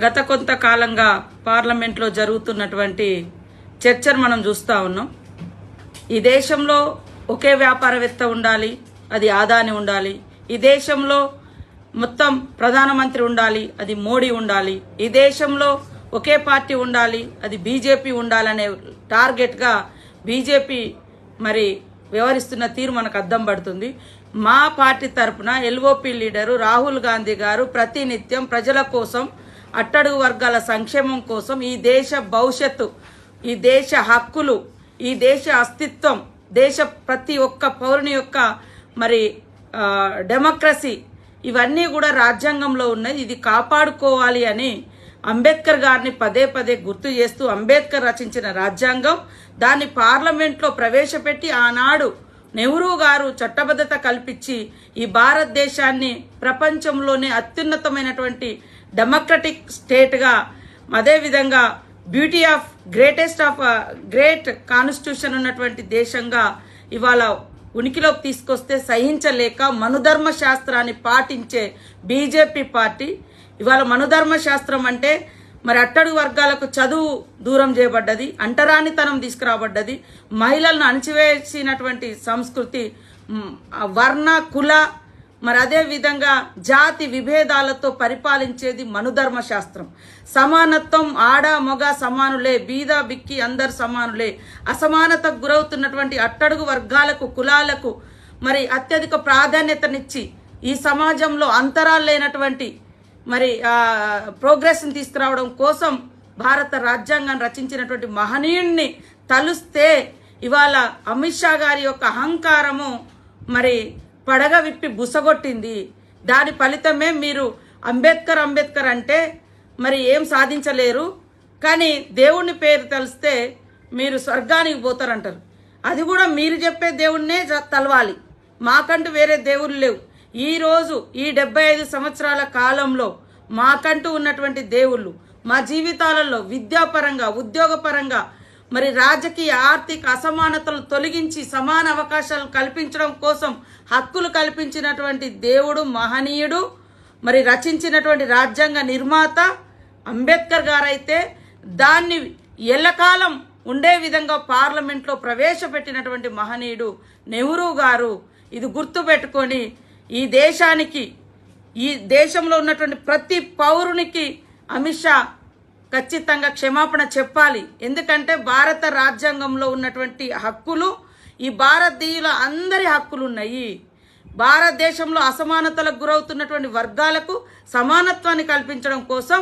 గత కొంతకాలంగా పార్లమెంట్లో జరుగుతున్నటువంటి చర్చను మనం చూస్తూ ఉన్నాం. ఈ దేశంలో ఒకే వ్యాపారవేత్త ఉండాలి, అది అదానీ ఉండాలి. ఈ దేశంలో మొత్తం ప్రధానమంత్రి ఉండాలి, అది మోడీ ఉండాలి. ఈ దేశంలో ఒకే పార్టీ ఉండాలి, అది బీజేపీ ఉండాలనే టార్గెట్గా బీజేపీ మరి వ్యవహరిస్తున్న తీరు మనకు అద్దం పడుతుంది. మా పార్టీ తరఫున ఎల్ఓపి లీడరు రాహుల్ గాంధీ గారు ప్రతినిత్యం ప్రజల కోసం, అట్టడుగు వర్గాల సంక్షేమం కోసం, ఈ దేశ భవిష్యత్తు, ఈ దేశ హక్కులు, ఈ దేశ అస్తిత్వం, దేశ ప్రతి ఒక్క పౌరుని యొక్క మరి డెమోక్రసీ ఇవన్నీ కూడా రాజ్యాంగంలో ఉన్నాయి. ఇది కాపాడుకోవాలి అని అంబేద్కర్ గారిని పదే పదే గుర్తు చేస్తూ, అంబేద్కర్ రచించిన రాజ్యాంగం దాన్ని పార్లమెంట్లో ప్రవేశపెట్టి ఆనాడు నెహ్రూ గారు చట్టబద్ధత కల్పించి ఈ భారతదేశాన్ని ప్రపంచంలోనే అత్యున్నతమైనటువంటి డెమోక్రటిక్ స్టేట్గా, అదేవిధంగా బ్యూటీ ఆఫ్ గ్రేట్ కాన్స్టిట్యూషన్ ఉన్నటువంటి దేశంగా ఇవాళ ఉనికిలోకి తీసుకొస్తే సహించలేక మనుధర్మ శాస్త్రాన్ని పాటించే బీజేపీ పార్టీ ఇవాళ మనుధర్మ శాస్త్రం అంటే మరి అట్టడుగు వర్గాలకు చదువు దూరం చేయబడ్డది, అంటరానితనం తీసుకురాబడ్డది, మహిళలను అణచివేసినటువంటి సంస్కృతి, వర్ణ కుల మరి అదే విధంగా జాతి విభేదాలతో పరిపాలించేది మనుధర్మ శాస్త్రం. సమానత్వం, ఆడ మగ సమానులే, బీద బిక్కి అందరు సమానులే, అసమానతకు గురవుతున్నటువంటి అట్టడుగు వర్గాలకు, కులాలకు మరి అత్యధిక ప్రాధాన్యతనిచ్చి ఈ సమాజంలో అంతరాలు లేనటువంటి మరి ప్రోగ్రెస్ని తీసుకురావడం కోసం భారత రాజ్యాంగాన్ని రచించినటువంటి మహనీయుణ్ణి తలుస్తే ఇవాళ అమిత్ షా గారి యొక్క అహంకారము మరి పడగ విప్పి బుసగొట్టింది. దాని ఫలితమే మీరు అంబేద్కర్ అంటే మరి ఏం సాధించలేరు, కానీ దేవుని పేరు తెలిస్తే మీరు స్వర్గానికి పోతారంటారు. అది కూడా మీరు చెప్పే దేవుణ్ణే తలవాలి, మాకంటూ వేరే దేవుళ్ళు లేవు. ఈరోజు ఈ 75 సంవత్సరాల కాలంలో మాకంటూ ఉన్నటువంటి దేవుళ్ళు మా జీవితాలలో విద్యాపరంగా, ఉద్యోగపరంగా మరి రాజకీయ ఆర్థిక అసమానతలు తొలగించి సమాన అవకాశాలు కల్పించడం కోసం హక్కులు కల్పించినటువంటి దేవుడు మహనీయుడు, మరి రచించినటువంటి రాజ్యాంగ నిర్మాత అంబేద్కర్ గారైతే దాన్ని ఎల్లకాలం ఉండే విధంగా పార్లమెంట్లో ప్రవేశపెట్టినటువంటి మహనీయుడు నెహ్రూ గారు. ఇది గుర్తుపెట్టుకొని ఈ దేశానికి, ఈ దేశంలో ఉన్నటువంటి ప్రతి పౌరునికి అమిత్ షా ఖచ్చితంగా క్షమాపణ చెప్పాలి. ఎందుకంటే భారత రాజ్యాంగంలో ఉన్నటువంటి హక్కులు ఈ భారతీయుల అందరి హక్కులు ఉన్నాయి. భారతదేశంలో అసమానతలకు గురవుతున్నటువంటి వర్గాలకు సమానత్వాన్ని కల్పించడం కోసం